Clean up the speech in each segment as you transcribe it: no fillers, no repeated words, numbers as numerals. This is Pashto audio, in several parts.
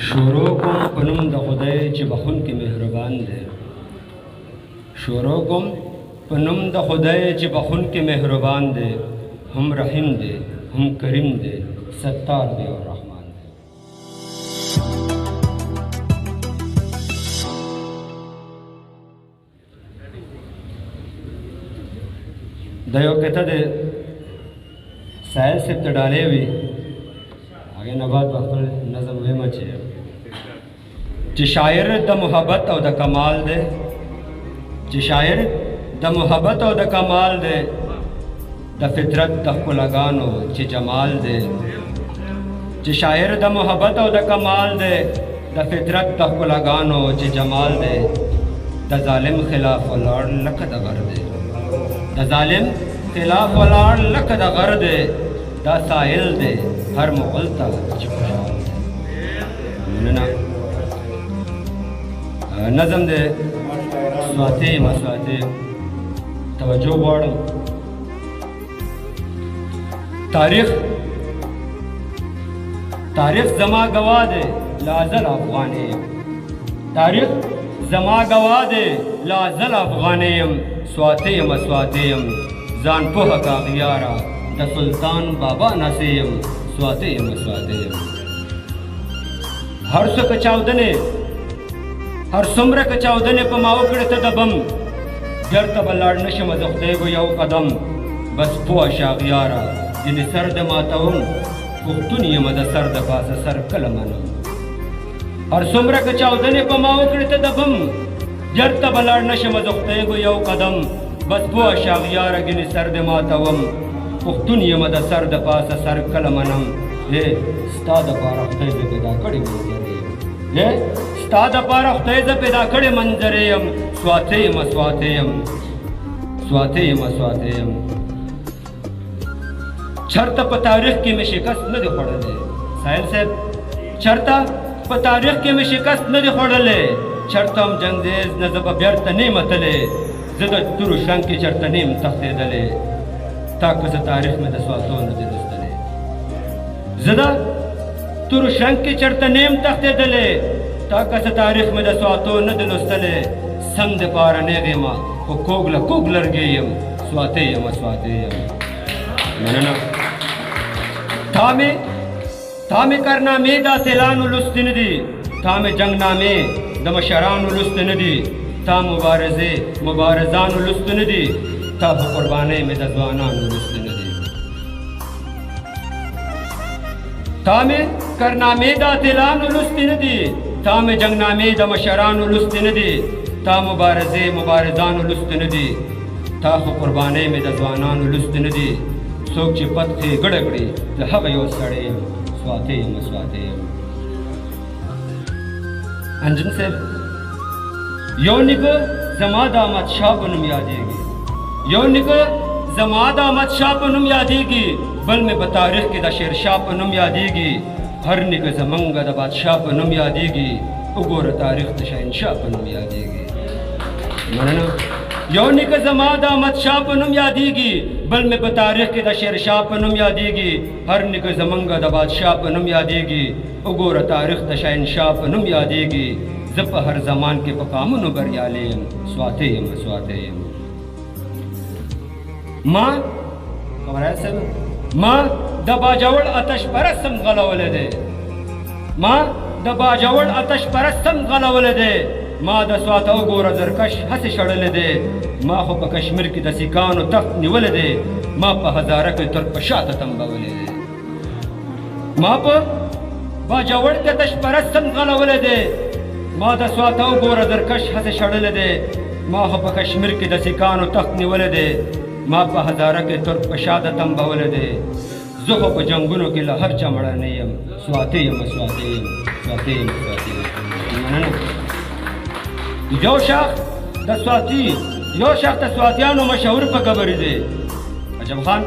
شروع کوم په نوم د خدای چې بخونکی مهربان دی. شروع کوم په نوم د خدای چې بخونکی مهربان دی. هم رحیم دی، هم کریم دی، ستار دی او رحمان دی. د یو کته د سایل صاحب ته ډالۍ وي، هغې نه بعد به خپل نظم ویمه چې شاعر د محبت او د کمال دی، چې شاعر د محبت او د کمال دی، د فطرت د ښکلاګانو چې جمال دی. چې شاعر د محبت او د کمال دی، د فطرت د ښکلاګانو چې جمال دی. د ظالم خلاف ولاړ لکه د غر دی، د ظالم خلاف ولاړ لکه د غر دی. دا سائل دی هر مغل ته چې خوشحال دی. مننه. نظم دی سواتې مسواتې توجه غواړم. تاریخ زما گواه دی لازل افغانی یم. تاریخ زما گواه دی لازل افغانی یم. سواتې یم سواتې یم ځان پوهه کاغیاره د سلطان بابا ناسې یم. سواتې یم سواتې یم هر څه که چاودنې هر څومره که چاودنې په ما وکړې ته د بم بیرته به لاړ نه شمه د خدای یو قدم. بس پوه شه اغیاره ځینې سر د ماتوم پښتون یمه د سر د پاسه سر کله منم. هر څومره که چاودنې په ما وکړې ته د بم بیرته به لاړ نه شمه د خدای یو قدم. بس پوه شه اغیاره ځینې سر د ماتوم پښتون یمه د سر د پاسه سر کله منم. ستا دپاره خدای زه پیدا کړې منظرې یم. ستا دپاره خدای زه پیدا کړې منظرې یم. سواتې یم سواتې یم سواتې یم سواتې یم چرته په تاریخ کې مې شکست نه دی خوړلی. سایل صاحب چرته په تاریخ کې مې شکست نه دی خوړلی. چرته هم جنګیز نه زه به بیرته نه یم اتلی. زه د تورو شرنګ کې چرته نه یم تښتېدلی. تا که زه تاریخ مې د سواتو نه دی لوستلی. زه د تورو شرنګ کې چرته نه یم تښتېدلی. تا که زه تاریخ مې د سواتو نه دی لوستلی. سم دپاره نیغ یمه خو کوږ له کوږ لرګی یم. سواتې یم سواتې یم مننه. تا مې کارنامې د اتلانو لوستې نه دي. تا مې جنګنامې د مشرانو لوستې نه دي. تا مبارزانو لوستې نه دي. تا په قربانۍ مې د ځوانانو لوستې نه دي. تا مې کارنامې د اتلانو لوستې نه دي. تا مې جنګنامې د مشرانو لوستې نه دي. تا مبارزانو لوستې نه دي. تا خو قربانۍ مې د ځوانانو لوستې نه دي. څوک چې پتخې ګډه کړي د هغه یو سړی یم. سواتې یم سواتې یم انجن صاحب یو نیکه زما د احمدشاه په نوم یادېږي. یو نیکه زما د احمدشاه په نوم یادېږي. بل مې په تاریخ کې د شیرشاه په نوم یادېږي. هر نیکه زمونږ د بادشاه په نوم یادېږي. وګوره تاریخ د شهنشاه په نوم یادېږي. مننه. یو نیکه زما د احمدشاه په نوم یادېږي. بل مې په تاریخ کې د شیرشاه په نوم یادېږي. هر نیکه زمونږ د بادشاه په نوم یادېږي. وګوره تاریخ د شهنشاه په نوم یادېږي. زه په هر زمان کې په کامونو بریالی یم. سواتې یم سواتې یم ما د باجوړ آتش پرستم غلولی دی. ما د باجوړ آتش پرستم غلولی دی. ما د سواته وګوره زرکش هسې شړلی دی. ما خو په کشمیر کې د سیکانو تخت نیولی دی. ما په هزاره کې تر په شاته تنبولی دی. ما په باجوړ کې آتش پرستم غلولی دی. ما د سواته وګوره زرکش هسې شړلی دی. ما خو په کشمیر کې د سیکانو تخت نیولی دی. ما په هزاره کې تر په شاته تنبولی دی. زه خو په جنګونو کې له هر چا مړنی یم. سواتې یم سواتې یم سواتې یم سواتې یم مننه. یو شاخ د سواتیانو مشهور په ګبرې دی. عجب خان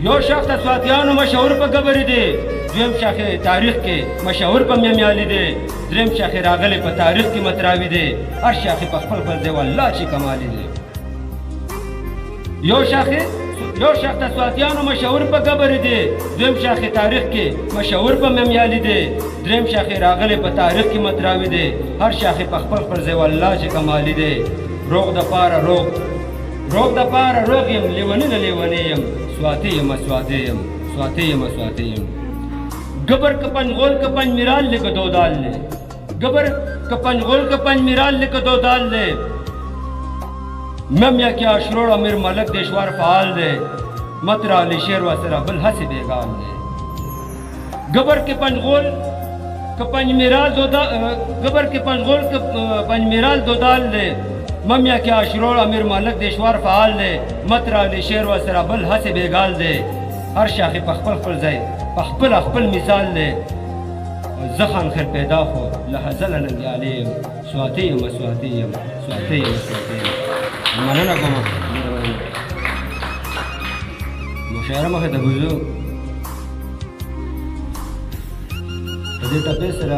یو شاخ د سواتیانو مشهور په ګبرې دی. دویم شاخ تاریخ کې مشهور په میمیالي دی. دریم شاخ راغلی په تاریخ کې متراوي دی. هر شاخ په خپل ځای والله چې کمالي دی. یو شاخ یو شاخ د سواتیانو مشهور په قبر دی، دویم شاخ تاریخ کې مشهور په ممیالي دی، دریم شاخ راغلی په تاریخ کې متراوي دی، هر شاخ په خپل خپل ځای والله چې کمالي دی. روغ د پاره روغ، روغ د پاره روغ یم، لیونی نه لیونی یم، سواتی یم سواتی یم، سواتی یم سواتی یم. گبر کپن غول کپن میرال لکه دو دال لے، گبر کپن غول کپن میرال لکه دو دال لے. مم یا کیا شروع امیر ملک دیشوار فعال دے، مترا علی شیر و سرا بل حسی بیگان دے. گبر کے پنغول کپن میرال دو دال، گبر کے پنغول کپن میرال دو دال دے. مم یا کیا شروع امیر ملک دیشوار فعال دے، مترا علی شیر و سرا بل حسی بیگال دے. ہر شاخی پخپل خپل ځای پخپل خپل مثال دے. زخان خیر پیدا ہو لحظه لنګیالي یم، سواتی یم سواتی یم، سواتی یم سواتی یم. مننه کوم مشاعره مخې ته بوځو په دې ټپې سره